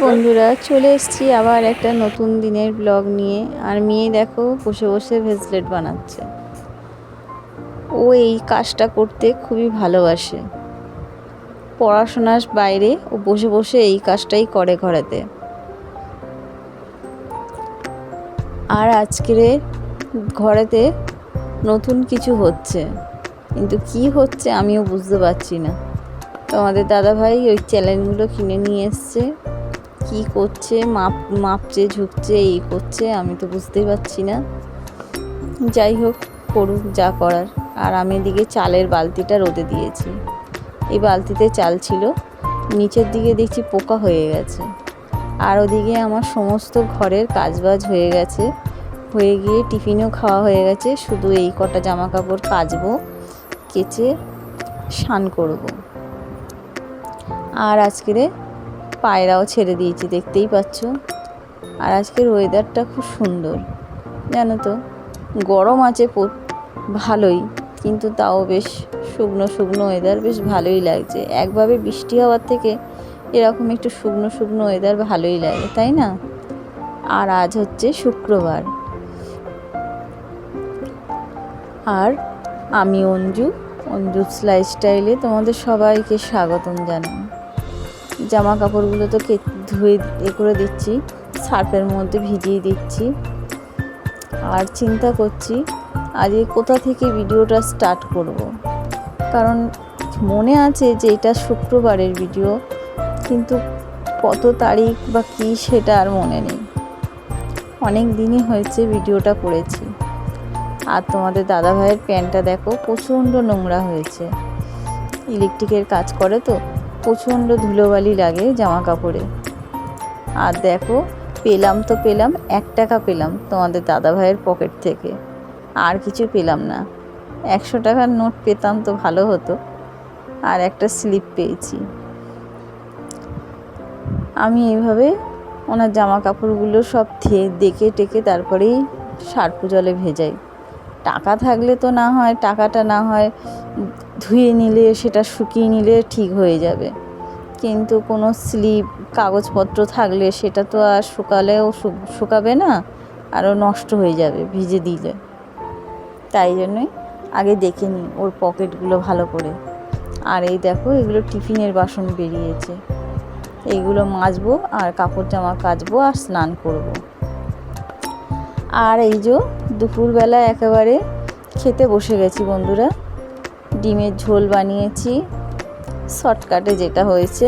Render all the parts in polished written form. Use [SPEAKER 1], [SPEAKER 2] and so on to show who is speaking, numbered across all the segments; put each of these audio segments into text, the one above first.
[SPEAKER 1] বন্ধুরা, চলে এসেছি আবার একটা নতুন দিনের ব্লগ নিয়ে। আর মেয়ে দেখো বসে বসে ভেজলেট বানাচ্ছে। ও এই কাজটা করতে খুবই ভালোবাসে। পড়াশোনার বাইরে ও বসে বসে এই কাজটাই করে ঘরেতে। আর আজকের ঘরেতে নতুন কিছু হচ্ছে, কিন্তু কি হচ্ছে আমিও বুঝতে পারছি না। তো আমাদের দাদাভাই ওই চ্যানেলগুলো কিনে নিয়ে এসছে। কি করছে, মাপছে, ঝুঁকছে, এই করছে, আমি তো বুঝতেই পারছি না। যাই হোক, করুক যা করার। আর আমি এদিকে চালের বালতিটা রোদে দিয়েছি। এই বালতিতে চাল ছিল, নিচের দিকে দেখছি পোকা হয়ে গেছে। আর ওদিকে আমার সমস্ত ঘরের কাজবাজ হয়ে গেছে, হয়ে গিয়ে টিফিনও খাওয়া হয়ে গেছে। শুধু এই কটা জামা কাপড় কাচবো, কেচে স্নান করব। আর আজকের পায়রাও ছেড়ে দিয়েছি, দেখতেই পাচ্ছ। আর আজকের ওয়েদারটা খুব সুন্দর, জানো তো। গরম আছে ভালোই, কিন্তু তাও বেশ শুকনো শুকনো ওয়েদার, বেশ ভালোই লাগছে। একভাবে বৃষ্টি হওয়ার থেকে এরকম একটু শুকনো শুকনো ওয়েদার ভালোই লাগে, তাই না? আর আজ হচ্ছে শুক্রবার। আর আমি অঞ্জুস লাইফস্টাইলে তোমাদের সবাইকে স্বাগতম জানাই। জামা কাপড়গুলো তো ধুয়ে করে দিচ্ছি, সার্ফের মধ্যে ভিজিয়ে দিচ্ছি। আর চিন্তা করছি আজ কোথা থেকে ভিডিওটা স্টার্ট করব। কারণ মনে আছে যে এটা শুক্রবারের ভিডিও, কিন্তু কত তারিখ বা কী সেটা আর মনে নেই। অনেক দিনই হয়েছে ভিডিওটা করেছি। আর তোমাদের দাদাভাইয়ের প্যান্টটা দেখো, প্রচণ্ড নোংরা হয়েছে। ইলেকট্রিকের কাজ করে তো, প্রচণ্ড ধুলোবালি লাগে জামা কাপড়ে। আর দেখো, পেলাম 1 টাকা পেলাম তোমাদের দাদাভাইয়ের পকেট থেকে, আর কিছু পেলাম না। 100 টাকার নোট পেতাম তো ভালো হতো। আর একটা স্লিপ পেয়েছি। আমি এইভাবে ওনার জামা কাপড়গুলো সব দেখে টেকে তারপরেই সার্ফ জলে ভেজাই। টাকা থাকলে তো না হয়, টাকাটা না হয় ধুয়ে নিলে, সেটা শুকিয়ে নিলে ঠিক হয়ে যাবে। কিন্তু কোনো স্লিপ কাগজপত্র থাকলে সেটা তো আর শুকালেও শুকাবে না, আরও নষ্ট হয়ে যাবে ভিজে দিলে। তাই জন্যই আগে দেখে নিই ওর পকেটগুলো ভালো করে। আর এই দেখো, এগুলো টিফিনের বাসন বেরিয়েছে, এইগুলো মাজবো আর কাপড় জামা কাচবো আর স্নান করব। আর এই যে দুপুরবেলা একেবারে খেতে বসে গেছি বন্ধুরা। ডিমের ঝোল বানিয়েছি, শর্টকাটে যেটা হয়েছে।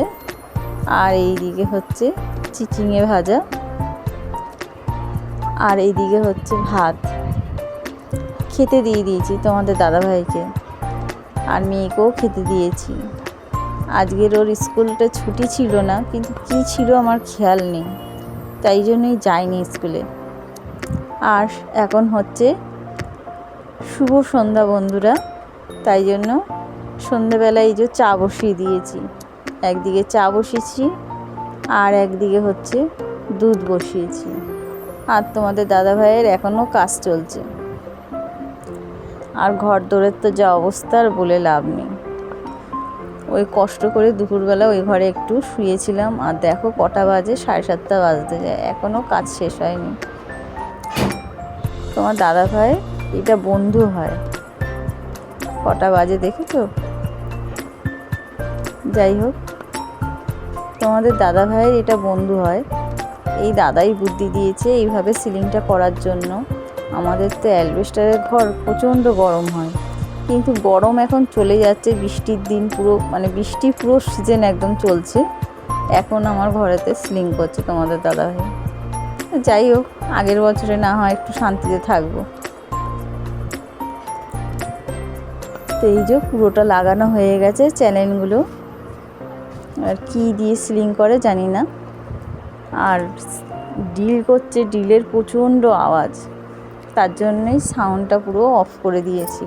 [SPEAKER 1] আর এই দিকে হচ্ছে চিচিঙে ভাজা, আর এইদিকে হচ্ছে ভাত। খেতে দিয়ে দিয়েছি তোমাদের দাদাভাইকে, আর মেয়েকেও খেতে দিয়েছি। আজকের ওর স্কুলটা ছুটি ছিল না, কিন্তু কী ছিল আমার খেয়াল নেই, তাই জন্যই যাইনি স্কুলে। আর এখন হচ্ছে শুভ সন্ধ্যা বন্ধুরা, তাই জন্য সন্ধ্যাবেলায় এই যে চা বসিয়ে দিয়েছি। একদিকে চা বসিয়েছি আর একদিকে হচ্ছে দুধ বসিয়েছি। আর তোমাদের দাদাভাইয়ের এখনও কাজ চলছে। আর ঘর দৌড়ের তো যা অবস্থা, আর বলে লাভ নেই। ওই কষ্ট করে দুপুরবেলা ওই ঘরে একটু শুয়েছিলাম, আর দেখো কটা বাজে, 7:30 বাজতে যায়, এখনও কাজ শেষ হয়নি। তোমার দাদাভাই এটা বন্ধু হয়, কটা বাজে দেখেছো? যাই হোক, তোমাদের দাদাভাইয়ের এটা বন্ধু হয়। এই দাদাই বুদ্ধি দিয়েছে এইভাবে সিলিংটা করার জন্য। আমাদের তো অ্যালবেস্টারের ঘর, প্রচণ্ড গরম হয়, কিন্তু গরম এখন চলে যাচ্ছে। বৃষ্টির দিন, বৃষ্টি পুরো সিজন একদম চলছে। এখন আমার ঘরেতে সিলিং করছে তোমাদের দাদাভাই। যাই হোক, আগের বছরে না হয় একটু শান্তিতে থাকবো। তো এই যে পুরোটা লাগানো হয়ে গেছে চ্যানেলগুলো। আর কি দিয়ে সিলিং করে জানি না। আর ডিল করছে, ডিলের প্রচণ্ড আওয়াজ, তার জন্যই সাউন্ডটা পুরো অফ করে দিয়েছি।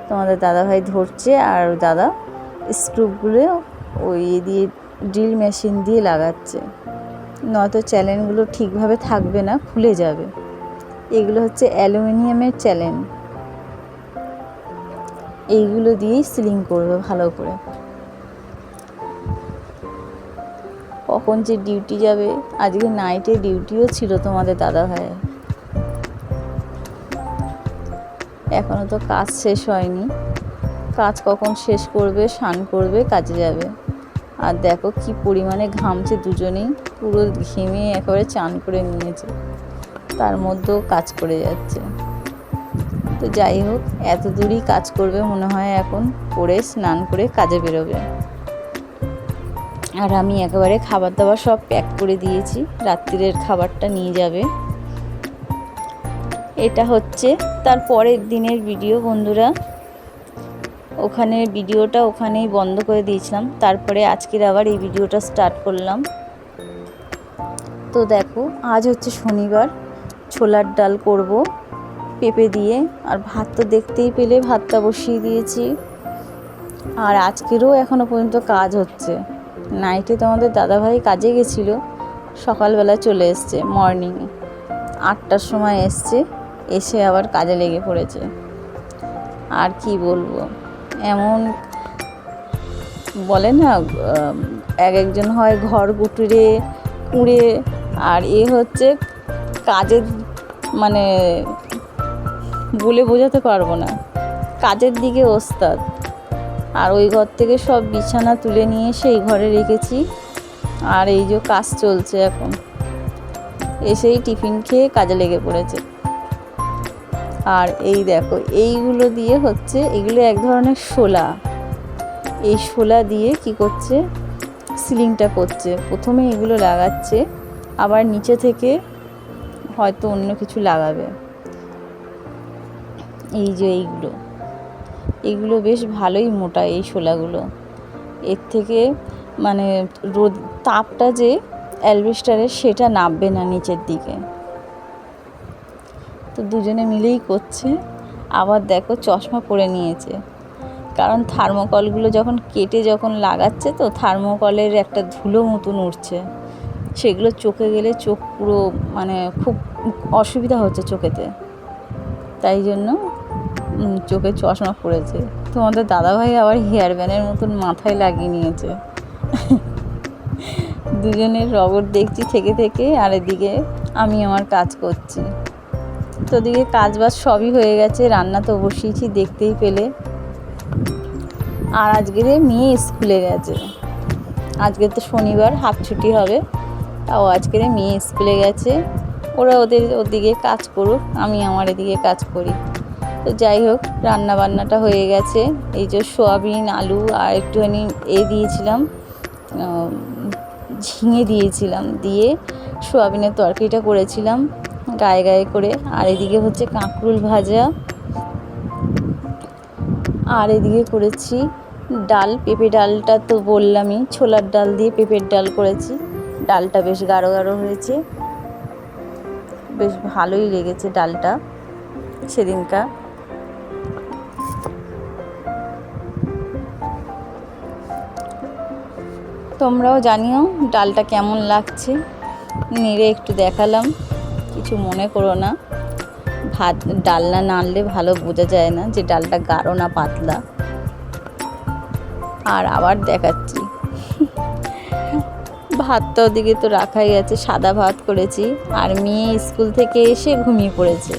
[SPEAKER 1] তোমাদের দাদাভাই ধরছে, আর দাদা স্ক্রুগুলো ওই দিয়ে ড্রিল মেশিন দিয়ে লাগাচ্ছে, নয়তো চ্যানেলগুলো ঠিকভাবে থাকবে না, খুলে যাবে। এগুলো হচ্ছে অ্যালুমিনিয়ামের চ্যানেল, এইগুলো দিয়েই সিলিং করবে ভালো করে। কখন যে ডিউটি যাবে। আজকে নাইটে ডিউটিও ছিল তোমাদের দাদা ভাইয়ের। এখনও তো কাজ শেষ হয়নি, কাজ কখন শেষ করবে, স্নান করবে, কাজে যাবে। আর দেখো কি পরিমাণে ঘামছে দুজনেই, পুরো ঘেমে একেবারে চান করে নিয়েছে, তার মধ্যেও কাজ করে যাচ্ছে। তো যাই হোক, এত দূরই কাজ করবে মনে হয় এখন, করে স্নান করে কাজে বেরোবে। আর আমি একেবারে খাবার দাবার সব প্যাক করে দিয়েছি, রাত্রিরের খাবারটা নিয়ে যাবে। এটা হচ্ছে তার পরের দিনের ভিডিও বন্ধুরা। ওখানে ভিডিওটা ওখানেই বন্ধ করে দিয়েছিলাম, তারপরে আজকের আবার এই ভিডিওটা স্টার্ট করলাম। তো দেখো, আজ হচ্ছে শনিবার, ছোলার ডাল করব পেঁপে দিয়ে। আর ভাত তো দেখতেই পেলে, ভাতটা বসিয়ে দিয়েছি। আর আজকেরও এখনও পর্যন্ত কাজ হচ্ছে। নাইটে তোমাদের দাদাভাই কাজে গেছিলো, সকালবেলা চলে এসছে, মর্নিংয়ে 8টার সময় এসছে, এসে আবার কাজে লেগে পড়েছে। আর কি বলবো, এমন বলে না, এক একজন হয় ঘর কুটুরে কুঁড়ে, আর এ হচ্ছে কাজের, মানে বলে বোঝাতে পারবো না, কাজের দিকে ওস্তাদ। আর ওই ঘর থেকে সব বিছানা তুলে নিয়ে এসে এই ঘরে রেখেছি। আর এই যে কাজ চলছে এখন, এসেই টিফিন খেয়ে কাজে লেগে পড়েছে। আর এই দেখো, এইগুলো দিয়ে হচ্ছে, এগুলো এক ধরনের শোলা। এই শোলা দিয়ে কি করছে, সিলিংটা করছে। প্রথমে এগুলো লাগাচ্ছে, আবার নিচে থেকে হয়তো অন্য কিছু লাগাবে। এই যে এইগুলো বেশ ভালোই মোটা এই শোলাগুলো। এর থেকে মানে রোদ, তাপটা যে অ্যালবেস্টারের, সেটা নামবে না নিচের দিকে। তো দুজনে মিলেই করছে। আবার দেখো চশমা পরে নিয়েছে, কারণ থার্মোকলগুলো যখন কেটে যখন লাগাচ্ছে, তো থার্মোকলের একটা ধুলো মতন উঠছে, সেগুলো চোখে গেলে চোখ পুরো মানে খুব অসুবিধা হচ্ছে চোখেতে, তাই জন্য চোখে চশমা পড়েছে। তোমাদের দাদাভাই আবার হেয়ার ব্যান্ডের মতন মাথায় লাগিয়ে নিয়েছে। দুজনের রগর দেখছি থেকে থেকে, আর এদিকে আমি আমার কাজ করছি। তো ওদিকে কাজ বাজ সবই হয়ে গেছে, রান্না তো বসিয়েছি দেখতেই পেলে। আর আজকের মেয়ে স্কুলে গেছে, আজকে তো শনিবার, হাফ ছুটি হবে, তাও আজকের মেয়ে স্কুলে গেছে। ওরা ওদিকে কাজ করুক, আমি আমার এদিকে কাজ করি। তো যাই হোক, রান্না বান্নাটা হয়ে গেছে। এই যে সোয়াবিন, আলু আর একটুখানি দিয়েছিলাম, ঝিঙে দিয়েছিলাম, দিয়ে সোয়াবিনের তরকারিটা করেছিলাম গায়ে গায়ে করে। আর এদিকে হচ্ছে কাঁকরোল ভাজা, আর এদিকে করেছি ডাল, পেঁপে ডালটা তো বললামই, ছোলার ডাল দিয়ে পেঁপের ডাল করেছি। ডালটা বেশ গাঢ় গাঢ় হয়েছে, বেশ ভালোই লেগেছে ডালটা সেদিনকার। তোমরাও জানিও ডালটা কেমন লাগছে, নেড়ে একটু দেখালাম, কিছু মনে করো না। ভাত ডাল না নাড়লে ভালো বোঝা যায় না যে ডালটা গাঢ় না পাতলা। আর আবার দেখাচ্ছি, ভাতটা ওদিকে তো রাখাই আছে, সাদা ভাত করেছি। আর মেয়ে স্কুল থেকে এসে ঘুমিয়ে পড়েছে,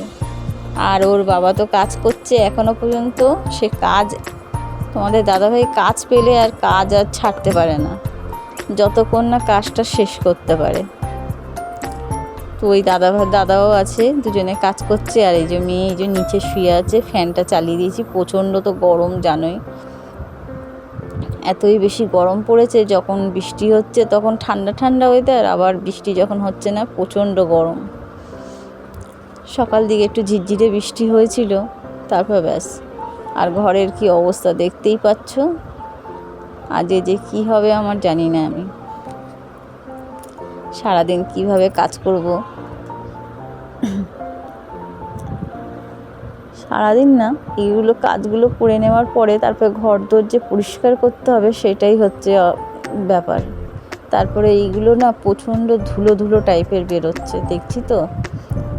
[SPEAKER 1] আর ওর বাবা তো কাজ করছে এখনো পর্যন্ত। সে কাজ, তোমাদের দাদাভাই কাজ পেলে আর কাজ আর ছাড়তে পারে না, যতক্ষণ না কাজটা শেষ করতে পারে। তো ওই দাদাও আছে, দুজনে কাজ করছে। আর এই যে মেয়ে, এই যে নিচে শুয়ে আছে, ফ্যানটা চালিয়ে দিয়েছি, প্রচণ্ড তো গরম জানোই, এতই বেশি গরম পড়েছে। যখন বৃষ্টি হচ্ছে তখন ঠান্ডা ঠান্ডা ওয়েদার, আবার বৃষ্টি যখন হচ্ছে না প্রচণ্ড গরম। সকাল দিকে একটু ঝিরঝিরে বৃষ্টি হয়েছিল, তারপর ব্যাস। আর ঘরের কি অবস্থা দেখতেই পাচ্ছ, আজ যে কি হবে আমার জানি না। আমি সারাদিন কিভাবে কাজ করব, সারাদিন না, এইগুলো কাজগুলো করে নেওয়ার পরে তারপরে ঘর দোর যে পরিষ্কার করতে হবে, সেটাই হচ্ছে ব্যাপার। তারপরে এইগুলো না প্রচণ্ড ধুলো ধুলো টাইপের বেরোচ্ছে, দেখছি তো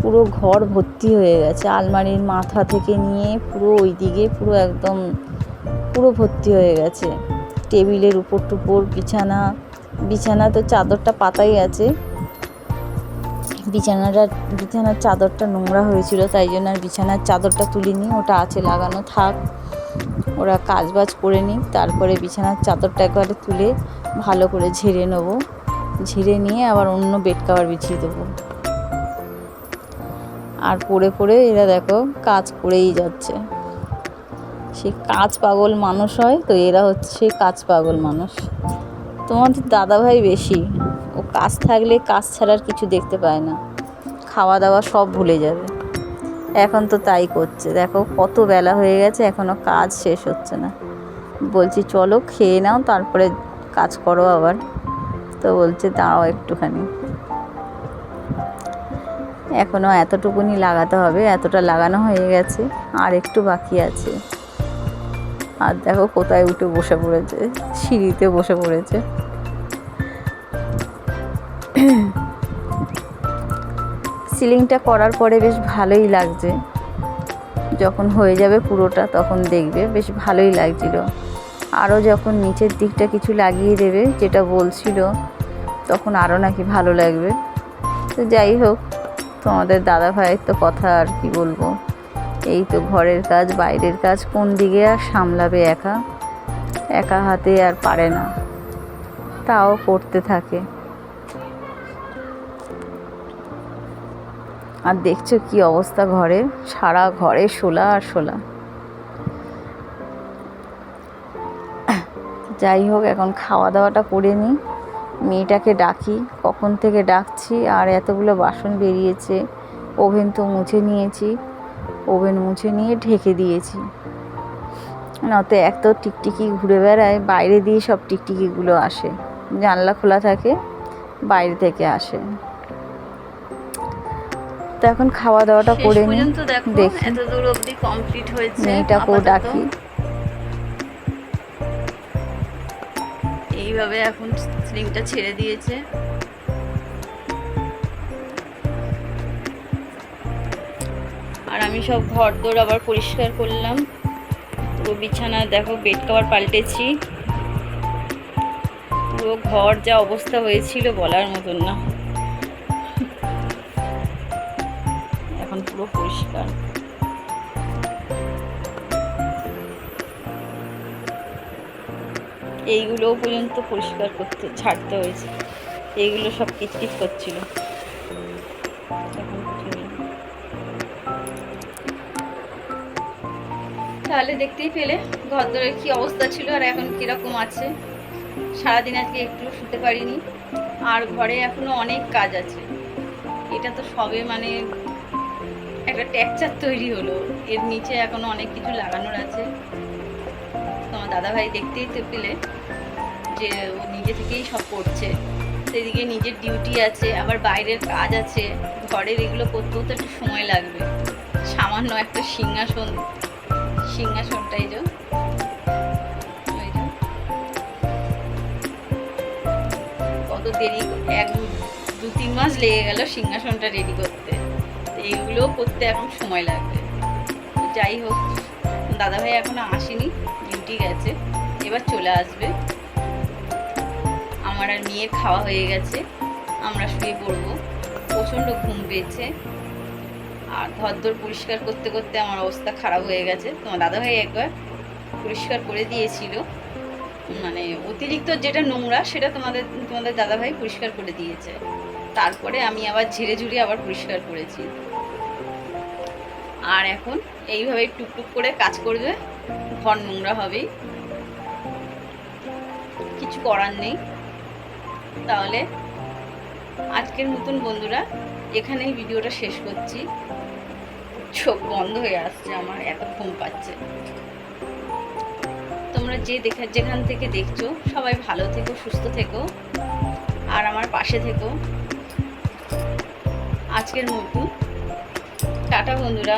[SPEAKER 1] পুরো ঘর ভর্তি হয়ে গেছে, আলমারির মাথা থেকে নিয়ে পুরো ওই দিকে পুরো একদম পুরো ভর্তি হয়ে গেছে। টেবিলের উপর টুপর, বিছানা বিছানা তো চাদরটা পাতাই আছে, বিছানার চাদরটা নোংরা হয়েছিল, তাই জন্য আর বিছানার চাদরটা তুলিনি, ওটা আছে লাগানো থাক, ওরা কাজবাজ করে নিই, তারপরে বিছানার চাদরটা একবারে তুলে ভালো করে ঝেড়ে নেবো, ঝেড়ে নিয়ে আবার অন্য বেড কভার বিছিয়ে দেবো। আর পড়ে পড়ে এরা দেখো কাজ করেই যাচ্ছে, সে কাজ পাগল মানুষ হয় তো, এরা হচ্ছে সেই কাজ পাগল মানুষ। তোমাদের দাদাভাই বেশি, ও কাজ থাকলে কাজ ছাড়ার কিছু দেখতে পায় না, খাওয়া দাওয়া সব ভুলে যাবে। এখন তো তাই করছে, দেখো কত বেলা হয়ে গেছে এখনও কাজ শেষ হচ্ছে না। বলছি চলো খেয়ে নাও তারপরে কাজ করো আবার, তো বলছে দাঁড়াও একটুখানি, এখনও এতটুকুনি লাগাতে হবে, এতটা লাগানো হয়ে গেছে, আর একটু বাকি আছে। আর দেখো কোথায় উঠে বসে পড়েছে, সিঁড়িতে বসে পড়েছে। সিলিংটা করার পরে বেশ ভালোই লাগছে, যখন হয়ে যাবে পুরোটা তখন দেখবে বেশ ভালোই লাগছিল। আরও যখন নিচের দিকটা কিছু লাগিয়ে দেবে যেটা বলছিল, তখন আরও নাকি ভালো লাগবে। তো যাই হোক, তোমাদের দাদা ভাইয়ের তো কথা আর কি বলবো, এই তো ঘরের কাজ বাইরের কাজ কোন দিকে আর সামলাবে, একা একা হাতে আর পারে না, তাও করতে থাকে। আর দেখছো কি অবস্থা ঘরের, সারা ঘরে শোলা আর শোলা। যাই হোক, এখন খাওয়া দাওয়াটা করে নিই, মেয়েটাকে ডাকি, কখন থেকে ডাকছি, আর এতগুলো বাসন বেরিয়েছে। ওভেন তো মুছে নিয়েছি, ওভেন মুছে নিয়ে ঢেকে দিয়েছি, নয়তো এক তো টিকটিকি ঘুরে বেড়ায়, বাইরে দিয়ে সব টিকটিকিগুলো আসে, জানলা খোলা থাকে, বাইরে থেকে আসে। তো এখন খাওয়া দাওয়াটা করে নিই, দেখি
[SPEAKER 2] এত দূর অবধি কমপ্লিট হয়েছে।
[SPEAKER 1] মেয়েটাকেও ডাকি।
[SPEAKER 2] এইভাবে এখন সিলিংটা ছেড়ে দিয়েছে, আর আমি সব ঘর দোর আবার পরিষ্কার করলাম, পুরো বিছানা দেখো বেড কভার পাল্টেছি, পুরো ঘর যা অবস্থা হয়েছিল বলার মতন না, এখন পুরো পরিষ্কার। এইগুলোও পর্যন্ত পরিষ্কার করতে ছাড়তে হয়েছে, এইগুলো সব কিচকিচ করছিল, এখন তাহলে দেখতেই পেলে ঘরদোরের কি অবস্থা ছিল আর এখন কিরকম আছে। সারাদিন আজকে একটু শুতে পারিনি, আর ঘরে এখনো অনেক কাজ আছে। এটা তো সবে মানে একটা টেক্সচার তৈরি হলো, এর নিচে এখনো অনেক কিছু লাগানোর আছে। তোমার দাদাভাই দেখতেই তো পেলে যে ও নিজে থেকেই সব করছে, সেদিকে নিজের ডিউটি আছে, আবার বাইরের কাজ আছে, ঘরের এগুলো করতেও তো একটু সময় লাগবে। সামান্য একটা সিংহাসনটাই কত দেরি, 1-2-3 মাস লেগে গেল সিংহাসনটা রেডি করতে, এইগুলোও করতে এখন সময় লাগবে। যাই হোক, দাদাভাই এখনো আসেনি, ডিউটি গেছে, এবার চলে আসবে। আমার আর মেয়ের খাওয়া হয়ে গেছে, আমরা শুয়ে পড়বো, প্রচণ্ড ঘুম পেয়েছে। আর ঘরদোর পরিষ্কার করতে করতে আমার অবস্থা খারাপ হয়ে গেছে। তোমার দাদাভাই একবার পরিষ্কার করে দিয়েছিল, মানে অতিরিক্ত যেটা নোংরা সেটা তোমাদের দাদাভাই পরিষ্কার করে দিয়েছে, তারপরে আমি আবার ঝেড়ে ঝুড়ে আবার পরিষ্কার করেছি। আর এখন এইভাবে টুকটুক করে কাজ করবে, ঘর নোংরা হবেই, কিছু করার নেই। তাহলে আজকের মতন বন্ধুরা এখানেই ভিডিওটা শেষ করছি, চোখ বন্ধ হয়ে আসছে আমার, এত ঘুম পাচ্ছে। তোমরা যেখান থেকে দেখছো সবাই ভালো থেকো, সুস্থ থেকো, আর আমার পাশে থেকো। আজকের মতন টাটা বন্ধুরা।